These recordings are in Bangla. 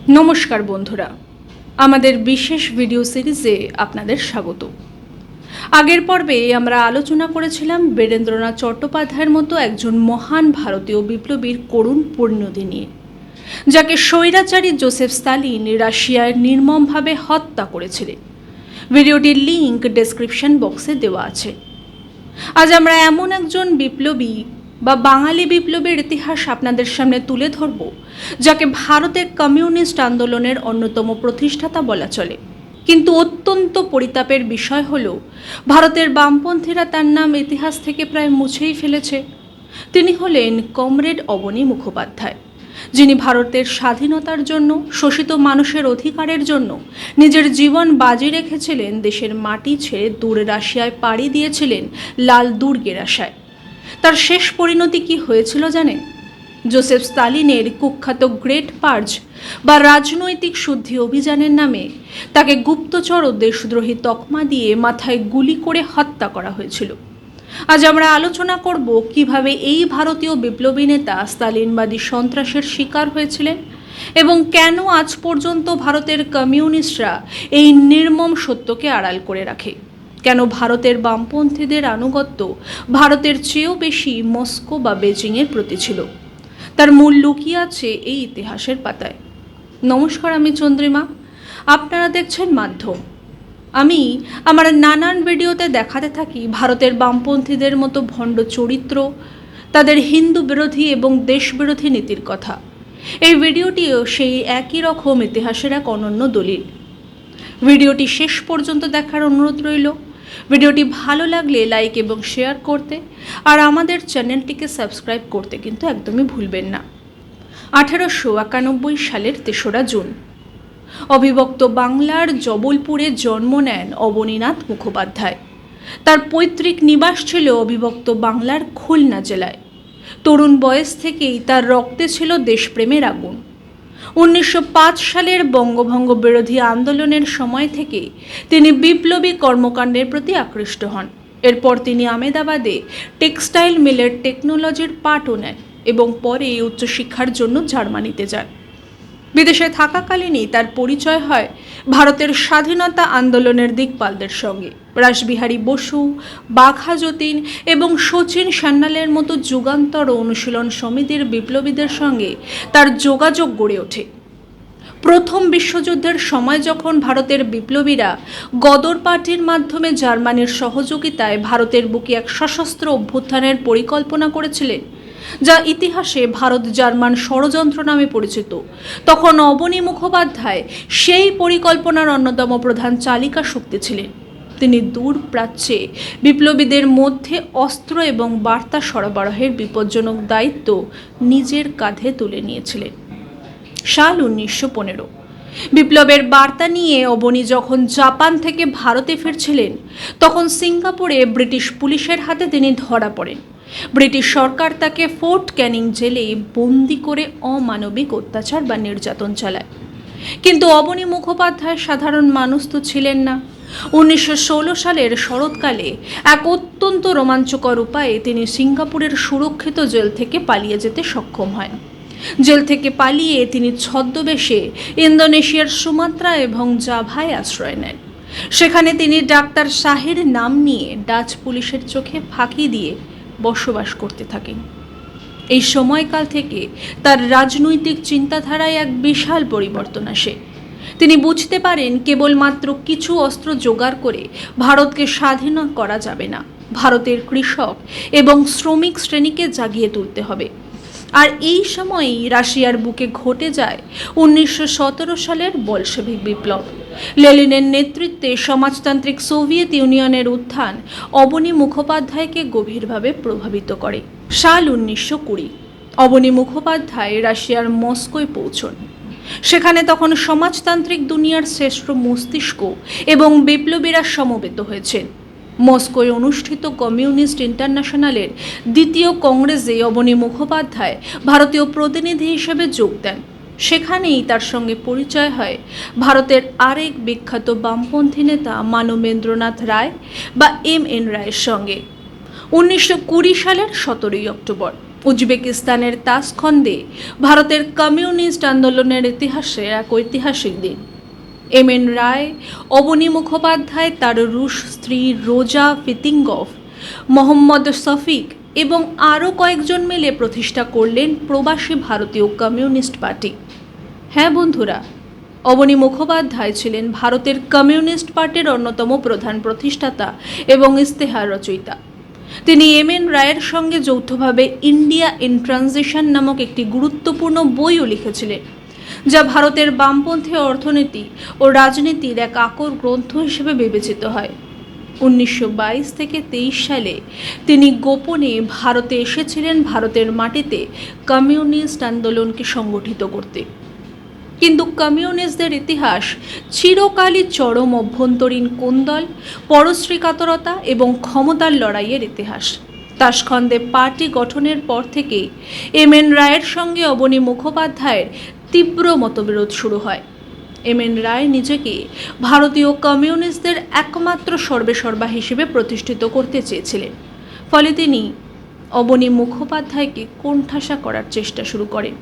নমস্কার বন্ধুরা, আমাদের বিশেষ ভিডিও সিরিজে আপনাদের স্বাগত। আগের পর্বে আমরা আলোচনা করেছিলাম বীরেন্দ্রনাথ চট্টোপাধ্যায়ের মতো একজন মহান ভারতীয় বিপ্লবীর করুণ পরিণতি নিয়ে, যাকে স্বৈরাচারী জোসেফ স্তালিন রাশিয়ায় নির্মমভাবে হত্যা করেছিলেন। ভিডিওটির লিঙ্ক ডেসক্রিপশন বক্সে দেওয়া আছে। আজ আমরা এমন একজন বিপ্লবী বা বাঙালি বিপ্লবের ইতিহাস আপনাদের সামনে তুলে ধরব, যাকে ভারতের কমিউনিস্ট আন্দোলনের অন্যতম প্রতিষ্ঠাতা বলা চলে। কিন্তু অত্যন্ত পরিতাপের বিষয় হল, ভারতের বামপন্থীরা তার নাম ইতিহাস থেকে প্রায় মুছেই ফেলেছে। তিনি হলেন কমরেড অবনী মুখোপাধ্যায়, যিনি ভারতের স্বাধীনতার জন্য, শোষিত মানুষের অধিকারের জন্য নিজের জীবন বাজি রেখেছিলেন। দেশের মাটি ছেড়ে দূরে রাশিয়ায় পাড়ি দিয়েছিলেন লাল দুর্গের আশায়। তার শেষ পরিণতি কি হয়েছিল জানেন? জোসেফ স্তালিনের কুখ্যাত গ্রেট পার্জ বা রাজনৈতিক শুদ্ধি অভিযানের নামে তাকে গুপ্তচর ও দেশদ্রোহী তকমা দিয়ে মাথায় গুলি করে হত্যা করা হয়েছিল। আজ আমরা আলোচনা করব কিভাবে এই ভারতীয় বিপ্লবী নেতা স্তালিনবাদী সন্ত্রাসের শিকার হয়েছিলেন এবং কেন আজ পর্যন্ত ভারতের কমিউনিস্টরা এই নির্মম সত্যকে আড়াল করে রাখে। কেন ভারতের বামপন্থীদের আনুগত্য ভারতের চেয়েও বেশি মস্কো বা বেজিংয়ের প্রতি ছিল। তার মূল লুকিয়ে আছে এই ইতিহাসের পাতায়। নমস্কার, আমি চন্দ্রিমা, আপনারা দেখছেন মাধ্যম। আমি আমার নানান ভিডিওতে দেখাতে থাকি ভারতের বামপন্থীদের মতো ভণ্ড চরিত্র, তাদের হিন্দু বিরোধী এবং দেশবিরোধী নীতির কথা। এই ভিডিওটিও সেই একই রকম ইতিহাসের এক অনন্য দলিল। ভিডিওটি শেষ পর্যন্ত দেখার অনুরোধ রইল। ভিডিওটি ভালো লাগলে লাইক এবং শেয়ার করতে, আর আমাদের চ্যানেলটিকে সাবস্ক্রাইব করতে কিন্তু একদমই ভুলবেন না। 1891 সালের 3রা জুন অবিভক্ত বাংলার জবলপুরে জন্ম নেন অবনীনাথ মুখোপাধ্যায়। তার পৈতৃক নিবাস ছিল অবিভক্ত বাংলার খুলনা জেলায়। তরুণ বয়স থেকেই তার রক্তে ছিল দেশপ্রেমের আগুন। 1905 সালের বঙ্গভঙ্গ বিরোধী আন্দোলনের সময় থেকে তিনি বিপ্লবী কর্মকাণ্ডের প্রতি আকৃষ্ট হন। এরপর তিনি আহমেদাবাদে টেক্সটাইল মিলের টেকনোলজির পাঠও নেন এবং পরে উচ্চশিক্ষার জন্য জার্মানিতে যান। বিদেশে থাকাকালীনই তার পরিচয় হয় ভারতের স্বাধীনতা আন্দোলনের দিকপালদের সঙ্গে। রাসবিহারী বসু, বাঘা যতীন এবং শচীন সান্যালের মতো যুগান্তর অনুশীলন সমিতির বিপ্লবীদের সঙ্গে তার যোগাযোগ গড়ে ওঠে। প্রথম বিশ্বযুদ্ধের সময় যখন ভারতের বিপ্লবীরা গদর পার্টির মাধ্যমে জার্মানির সহযোগিতায় ভারতের বুকে এক সশস্ত্র অভ্যুত্থানের পরিকল্পনা করেছিলেন, যা ইতিহাসে ভারত জার্মান ষড়যন্ত্র নামে পরিচিত, তখন অবনী মুখোপাধ্যায় সেই পরিকল্পনার অন্যতম প্রধান চালিকা শক্তি ছিলেন। তিনি দূর প্রাচ্যে বিপ্লবীদের মধ্যে অস্ত্র এবং বার্তা সরবরাহের বিপজ্জনক দায়িত্ব নিজের কাঁধে তুলে নিয়েছিলেন। সাল 1915 বিপ্লবের বার্তা নিয়ে অবনী যখন জাপান থেকে ভারতে ফিরছিলেন, তখন সিঙ্গাপুরে ব্রিটিশ পুলিশের হাতে তিনি ধরা পড়েন। ব্রিটিশ সরকার তাকে ফোর্ট ক্যানিং জেলে বন্দি করে অমানবিক অত্যাচার বা নির্যাতন চালায়। কিন্তু অবনী মুখোপাধ্যায় সাধারণ মানুষ তো ছিলেন না। 1916 সালের শরৎকালে এক অত্যন্ত রোমাঞ্চকর উপায়ে তিনি সিঙ্গাপুরের সুরক্ষিত জেল থেকে পালিয়ে যেতে সক্ষম হন। জেল থেকে পালিয়ে তিনি ছদ্মবেশে ইন্দোনেশিয়ার সুমাত্রা এবং জাভায় আশ্রয় নেন। সেখানে তিনি ডাক্তার শাহের নাম নিয়ে ডাচ পুলিশের চোখে ফাঁকি দিয়ে বসবাস করতে থাকেন। এই সময়কাল থেকে তার রাজনৈতিক চিন্তাধারায় এক বিশাল পরিবর্তন আসে। তিনি বুঝতে পারেন কেবলমাত্র কিছু অস্ত্র জোগাড় করে ভারতকে স্বাধীন করা যাবে না, ভারতের কৃষক এবং শ্রমিক শ্রেণীকে জাগিয়ে তুলতে হবে। আর এই সময়ই রাশিয়ার বুকে ঘটে যায় 1917 সালের বলশেভিক বিপ্লব। লেনিনের নেতৃত্বে সমাজতান্ত্রিক সোভিয়েত ইউনিয়নের উত্থান অবনী মুখোপাধ্যায়কে গভীরভাবে প্রভাবিত করে। সাল 1920 অবনী মুখোপাধ্যায় রাশিয়ার মস্কোয় পৌঁছন। সেখানে তখন সমাজতান্ত্রিক দুনিয়ার শ্রেষ্ঠ মস্তিষ্ক এবং বিপ্লবীরা সমবেত হয়েছেন। মস্কোয় অনুষ্ঠিত কমিউনিস্ট ইন্টারন্যাশনালের দ্বিতীয় কংগ্রেসে অবনী মুখোপাধ্যায় ভারতীয় প্রতিনিধি হিসেবে যোগ দেন। সেখানেই তার সঙ্গে পরিচয় হয় ভারতের আরেক বিখ্যাত বামপন্থী নেতা মানবেন্দ্রনাথ রায় বা MN রায়ের সঙ্গে। 1920 সালের 17 অক্টোবর উজবেকিস্তানের তাসখন্দে ভারতের কমিউনিস্ট আন্দোলনের ইতিহাসে এক ঐতিহাসিক দিন। এম.এন. রায়, অবনী মুখোপাধ্যায়, তার রুশ স্ত্রী রোজা ফিতিঙ্গভ, মোহাম্মদ শফিক এবং আরও কয়েকজন মিলে প্রতিষ্ঠা করলেন প্রবাসী ভারতীয় কমিউনিস্ট পার্টি। হ্যাঁ বন্ধুরা, অবনী মুখোপাধ্যায় ছিলেন ভারতের কমিউনিস্ট পার্টির অন্যতম প্রধান প্রতিষ্ঠাতা এবং ইস্তেহার রচয়িতা। তিনি এম.এন. রায়ের সঙ্গে যৌথভাবে ইন্ডিয়া ইন ট্রানজিশন নামক একটি গুরুত্বপূর্ণ বইও লিখেছিলেন, যা ভারতের বামপন্থী অর্থনীতি ও রাজনীতির এক আকর গ্রন্থ হিসেবে বিবেচিত হয়। 1922 থেকে 23 সালে তিনি গোপনে ভারতে এসেছিলেন ভারতের মাটিতে কমিউনিস্ট আন্দোলনকে সংগঠিত করতে। কিন্তু কমিউনিস্টদের ইতিহাস চিরকালই চরম অভ্যন্তরীণ কোন্দল, পরশ্রীকাতরতা এবং ক্ষমতার লড়াইয়ের ইতিহাস। তাসখন্দে পার্টি গঠনের পর থেকেই এম.এন. রায়ের সঙ্গে অবনী মুখোপাধ্যায়ের তীব্র মতবিরোধ শুরু হয়। এম.এন. রায় নিজেকে ভারতীয় কমিউনিস্টদের একমাত্র সর্বেসর্বা হিসেবে প্রতিষ্ঠিত করতে চেয়েছিলেন। ফলে তিনি অবনী মুখোপাধ্যায়কে কোণঠাসা করার চেষ্টা শুরু করেন।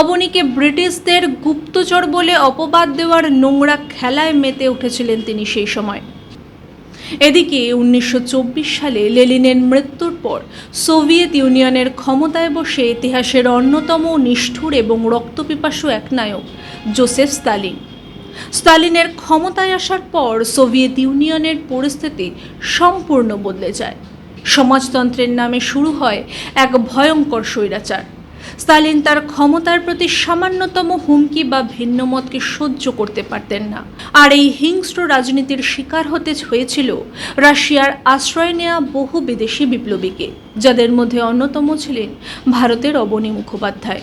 অবনীকে ব্রিটিশদের গুপ্তচর বলে অপবাদ দেওয়ার নোংরা খেলায় মেতে উঠেছিলেন তিনি সেই সময়। এদিকে 1924 সালে লেনিনের মৃত্যুর পর সোভিয়েত ইউনিয়নের ক্ষমতায় বসে ইতিহাসের অন্যতম নিষ্ঠুর এবং রক্তপিপাসু একনায়ক জোসেফ স্তালিনের ক্ষমতায় আসার পর সোভিয়েত ইউনিয়নের পরিস্থিতি সম্পূর্ণ বদলে যায়। সমাজতন্ত্রের নামে শুরু হয় এক ভয়ঙ্কর স্বৈরাচার। স্তালিন তার ক্ষমতার প্রতি সামান্যতম হুমকি বা ভিন্নমতকে সহ্য করতে পারতেন না। আর এই হিংস্র রাজনীতির শিকার হতে হয়েছিল রাশিয়ার আশ্রয় নেওয়া বহু বিদেশি বিপ্লবীকে, যাদের মধ্যে অন্যতম ছিলেন ভারতের অবনী মুখোপাধ্যায়।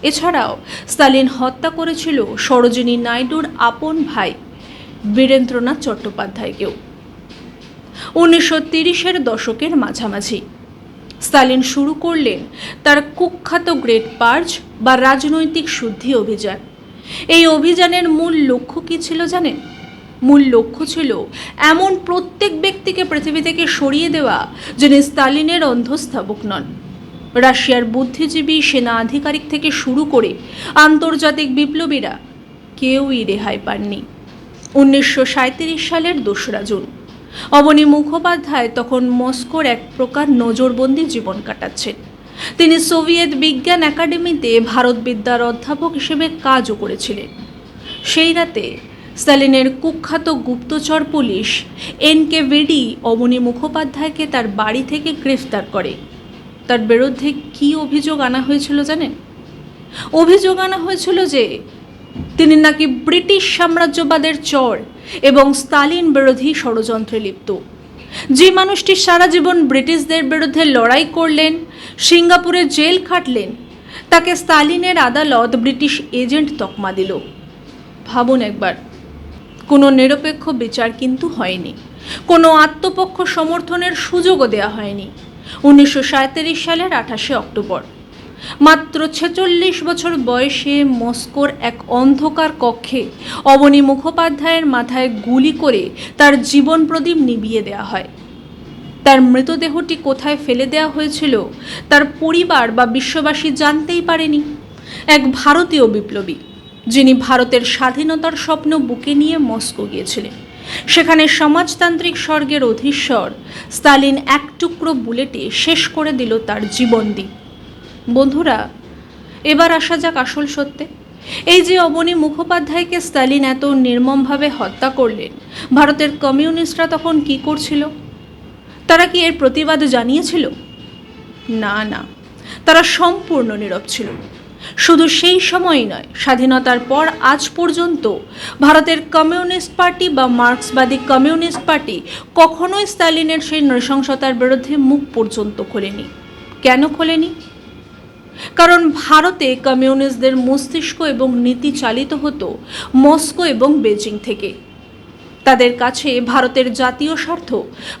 এছাড়াও স্তালিন হত্যা করেছিল সরোজিনী নাইডুর আপন ভাই বীরেন্দ্রনাথ চট্টোপাধ্যায়কেও। 1930-এর দশকের মাঝামাঝি স্তালিন শুরু করলেন তার কুখ্যাত গ্রেট পার্জ বা রাজনৈতিক শুদ্ধি অভিযান। এই অভিযানের মূল লক্ষ্য কী ছিল জানেন? মূল লক্ষ্য ছিল এমন প্রত্যেক ব্যক্তিকে পৃথিবী থেকে সরিয়ে দেওয়া যিনি স্তালিনের অন্ধস্থাবক নন। রাশিয়ার বুদ্ধিজীবী, সেনা আধিকারিক থেকে শুরু করে আন্তর্জাতিক বিপ্লবীরা কেউই রেহাই পাননি। 1937 সালের 2রা জুন অবনী মুখোপাধ্যায় তখন মস্কোর এক প্রকার নজরবন্দি জীবন কাটাচ্ছেন। তিনি সোভিয়েত বিজ্ঞান একাডেমিতে ভারতবিদ্যার অধ্যাপক হিসেবে কাজও করেছিলেন। সেই রাতে স্তালিনের কুখ্যাত গুপ্তচর পুলিশ এনকেভিডি অবনী মুখোপাধ্যায়কে তার বাড়ি থেকে গ্রেফতার করে। তার বিরুদ্ধে কী অভিযোগ আনা হয়েছিল জানেন? অভিযোগ আনা হয়েছিল যে তিনি নাকি ব্রিটিশ সাম্রাজ্যবাদের চর এবং স্তালিন বিরোধী ষড়যন্ত্রে লিপ্ত। যে মানুষটি সারা জীবন ব্রিটিশদের বিরুদ্ধে লড়াই করলেন, সিঙ্গাপুরে জেল খাটলেন, তাকে স্তালিনের আদালত ব্রিটিশ এজেন্ট তকমা দিল। ভাবুন একবার, কোনো নিরপেক্ষ বিচার কিন্তু হয়নি, কোনো আত্মপক্ষ সমর্থনের সুযোগও দেওয়া হয়নি। 1937 সালের 28শে অক্টোবর মাত্র 46 বছর বয়সে মস্কোর এক অন্ধকার কক্ষে অবনী মুখোপাধ্যায়ের মাথায় গুলি করে তার জীবন প্রদীপ নিভিয়ে দেওয়া হয়। তার মৃতদেহটি কোথায় ফেলে দেওয়া হয়েছিল তার পরিবার বা বিশ্ববাসী জানতেই পারেনি। এক ভারতীয় বিপ্লবী, যিনি ভারতের স্বাধীনতার স্বপ্ন বুকে নিয়ে মস্কো গিয়েছিলেন, সেখানে সমাজতান্ত্রিক স্বর্গের অধীশ্বর স্তালিন এক টুকরো বুলেটে শেষ করে দিল তার জীবনদ্বীপ। বন্ধুরা, এবার আসা যাক আসল সত্যে। এই যে অবনী মুখোপাধ্যায়কে স্তালিন এত নির্মমভাবে হত্যা করলেন, ভারতের কমিউনিস্টরা তখন কি করছিল? তারা কি এর প্রতিবাদ জানিয়েছিল? না না, তারা সম্পূর্ণ নীরব ছিল। শুধু সেই সময়ই নয়, স্বাধীনতার পর আজ পর্যন্ত ভারতের কমিউনিস্ট পার্টি বা মার্ক্সবাদী কমিউনিস্ট পার্টি কখনোই স্তালিনের সেই নৃশংসতার বিরুদ্ধে মুখ পর্যন্ত খোলেনি। কেন খোলেনি? কারণ ভারতে কমিউনিস্টদের মস্তিষ্ক এবং নীতি চালিত হতো মস্কো এবং বেজিং থেকে। তাদের কাছে ভারতের জাতীয় স্বার্থ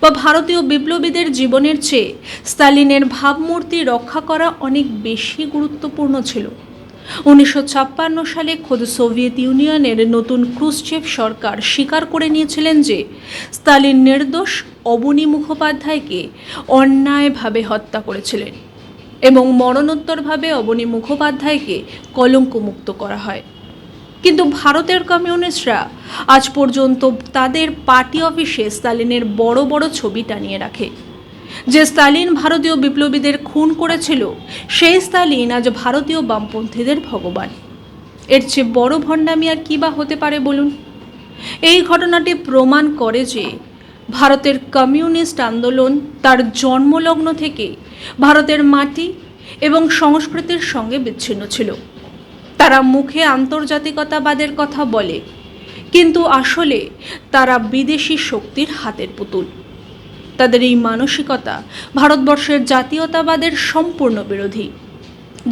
বা ভারতীয় বিপ্লবীদের জীবনের চেয়ে স্তালিনের ভাবমূর্তি রক্ষা করা অনেক বেশি গুরুত্বপূর্ণ ছিল। 1956 সালে খোদ সোভিয়েত ইউনিয়নের নতুন ক্রুশ্চেভ সরকার স্বীকার করে নিয়েছিলেন যে স্তালিন নির্দোষ অবনী মুখোপাধ্যায়কে অন্যায়ভাবে হত্যা করেছিলেন। এবং মরণোত্তরভাবে অবনী মুখোপাধ্যায়কে কলঙ্কমুক্ত করা হয়। কিন্তু ভারতের কমিউনিস্টরা আজ পর্যন্ত তাদের পার্টি অফিসে স্টালিনের বড় বড় ছবি টানিয়ে রাখে। যে স্টালিন ভারতীয় বিপ্লবীদের খুন করেছিল, সেই স্টালিন আজ ভারতীয় বামপন্থীদের ভগবান। এর চেয়ে বড় ভণ্ডামি আর কী বা হতে পারে বলুন? এই ঘটনাটি প্রমাণ করে যে ভারতের কমিউনিস্ট আন্দোলন তার জন্মলগ্ন থেকে ভারতের মাটি এবং সংস্কৃতির সঙ্গে বিচ্ছিন্ন ছিল। তারা মুখে আন্তর্জাতিকতাবাদের কথা বলে, কিন্তু আসলে তারা বিদেশি শক্তির হাতের পুতুল। তাদের এই মানসিকতা ভারতবর্ষের জাতীয়তাবাদের সম্পূর্ণ বিরোধী,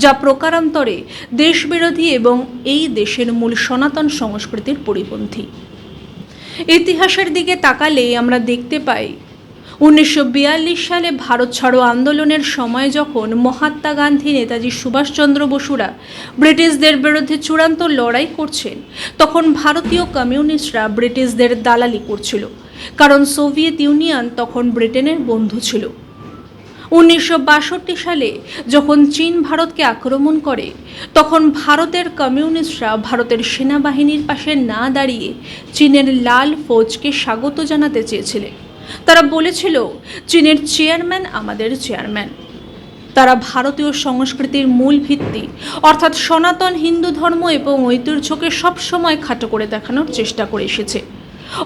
যা প্রকারান্তরে দেশবিরোধী এবং এই দেশের মূল সনাতন সংস্কৃতির পরিপন্থী। ইতিহাসের দিকে তাকালে আমরা দেখতে পাই 1942 সালে ভারত ছাড়ো আন্দোলনের সময় যখন মহাত্মা গান্ধী, নেতাজি সুভাষচন্দ্র বসুরা ব্রিটিশদের বিরুদ্ধে চূড়ান্ত লড়াই করছেন, তখন ভারতীয় কমিউনিস্টরা ব্রিটিশদের দালালি করছিল, কারণ সোভিয়েত ইউনিয়ন তখন ব্রিটেনের বন্ধু ছিল। 1962 সালে যখন চীন ভারতকে আক্রমণ করে, তখন ভারতের কমিউনিস্টরা ভারতের সেনাবাহিনীর পাশে না দাঁড়িয়ে চীনের লাল ফৌজকে স্বাগত জানাতে চেয়েছিলেন। তারা বলেছিল, চীনের চেয়ারম্যান আমাদের চেয়ারম্যান। তারা ভারতীয় সংস্কৃতির মূল ভিত্তি অর্থাৎ সনাতন হিন্দু ধর্ম এবং ঐতিহ্যকে সবসময় খাটো করে দেখানোর চেষ্টা করে এসেছে,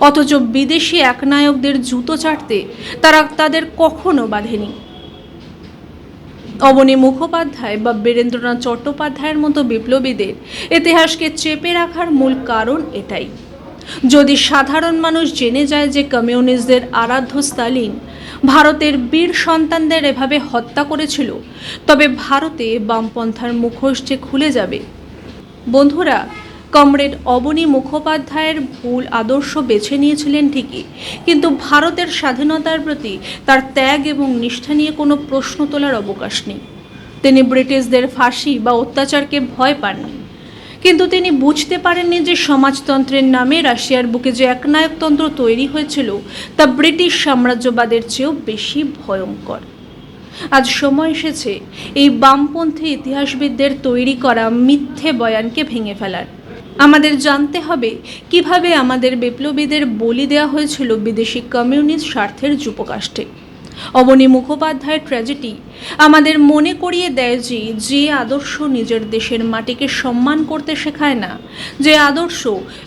অথচ বিদেশি একনায়কদের জুতো চাটতে তারা তাদের কখনো বাঁধেনি। অবনী মুখোপাধ্যায় বা বীরেন্দ্রনাথ চট্টোপাধ্যায়ের মতো বিপ্লবীদের ইতিহাসকে চেপে রাখার মূল কারণ এটাই। যদি সাধারণ মানুষ জেনে যায় যে কমিউনিস্টদের আরাধ্য স্টালিন ভারতের বীর সন্তানদের এভাবে হত্যা করেছিল, তবে ভারতে বামপন্থার মুখোশ যে খুলে যাবে। বন্ধুরা, কমরেড অবনী মুখোপাধ্যায়ের ভুল আদর্শ বেছে নিয়েছিলেন ঠিকই, কিন্তু ভারতের স্বাধীনতার প্রতি তার ত্যাগ এবং নিষ্ঠা নিয়ে কোনো প্রশ্ন তোলার অবকাশ নেই। তিনি ব্রিটিশদের ফাঁসি বা অত্যাচারকে ভয় পাননি, কিন্তু তিনি বুঝতে পারেননি যে সমাজতন্ত্রের নামে রাশিয়ার বুকে যে একনায়কতন্ত্র তৈরি হয়েছিল তা ব্রিটিশ সাম্রাজ্যবাদের চেয়েও বেশি ভয়ঙ্কর। আজ সময় এসেছে এই বামপন্থী ইতিহাসবিদদের তৈরি করা মিথ্যে বয়ানকে ভেঙে ফেলার। আমাদের জানতে হবে কিভাবে আমাদের বিপ্লবীদের বলি দেওয়া হয়েছিল বিদেশি কমিউনিস্ট স্বার্থের যুপকাষ্ঠে। অবনী মুখোপাধ্যায়ের ট্র্যাজেডি আমাদের মনে করিয়ে দেয় যে যে আদর্শ নিজের দেশের মাটিকে সম্মান করতে শেখায় না, যে আদর্শ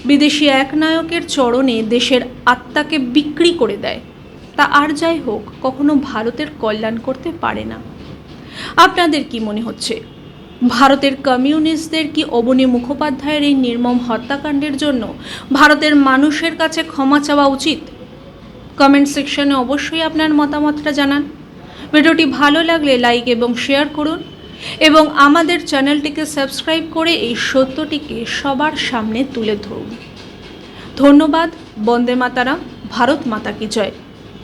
বিদেশি একনায়কের চরণে দেশের আত্মাকে বিক্রি করে দেয়, তা আর যাই হোক কখনো ভারতের কল্যাণ করতে পারে না। আপনাদের কি মনে হচ্ছে, ভারতের কমিউনিস্টদের কি অবনী মুখোপাধ্যায়ের এই নির্মম হত্যাকাণ্ডের জন্য ভারতের মানুষের কাছে ক্ষমা চাওয়া উচিত? কমেন্ট সেকশনে অবশ্যই আপনার মতামতটা জানান। ভিডিওটি ভালো লাগলে লাইক এবং শেয়ার করুন এবং আমাদের চ্যানেলটিকে সাবস্ক্রাইব করে এই সত্যটিকে সবার সামনে তুলে ধরুন। ধন্যবাদ। বন্দে মাতারাম। ভারত মাতা কি জয়।